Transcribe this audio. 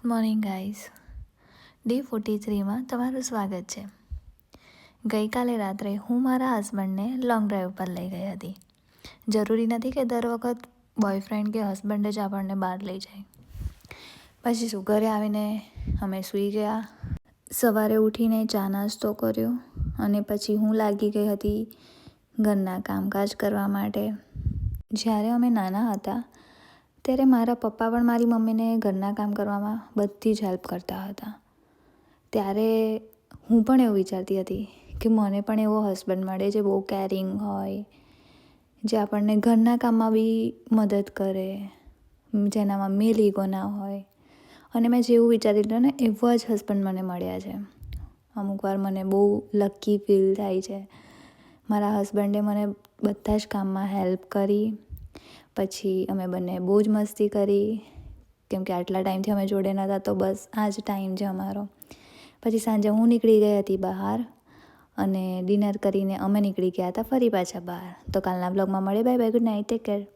Morning guys. Day 43માં તમારું સ્વાગત છે. ગઈકાલે રાત્રે હું મારા હસબન્ડને લોંગ ડ્રાઈવ પર લઈ ગઈ હતી. જરૂરી નથી કે દર વખત બોયફ્રેન્ડ કે હસબન્ડ જ આપણને બહાર લઈ જાય. પછી શું, ઘરે આવીને અમે સૂઈ ગયા. સવારે ઉઠીને ચા નાસ્તો કર્યો અને પછી હું લાગી ગઈ હતી ઘરના કામકાજ કરવા માટે. જ્યારે અમે નાના હતા ત્યારે મારા પપ્પા પણ મારી મમ્મીને ઘરના કામ કરવામાં બધી જ હેલ્પ કરતા હતા. ત્યારે હું પણ એવું વિચારતી હતી કે મને પણ એવો હસબન્ડ મળે જે બહુ કેરિંગ હોય, જે આપણને ઘરના કામમાં બી મદદ કરે, જેનામાં મેલ ઈગો ના હોય. અને મેં જેવું વિચારી લીધું ને એવા જ હસબન્ડ મને મળ્યા છે. અમુકવાર મને બહુ લકી ફીલ થાય છે. મારા હસબન્ડે મને બધા જ કામમાં હેલ્પ કરી. પછી અમે બંને બહુ જ મસ્તી કરી, કેમકે આટલા ટાઈમથી અમે જોડે નહોતા, તો બસ આ જ ટાઈમ છે અમારો. પછી સાંજે હું નીકળી ગઈ હતી બહાર અને ડિનર કરીને અમે નીકળી ગયા હતા ફરી પાછા બહાર. તો કાલના બ્લોગમાં મળીએ. Bye bye, good night, take care.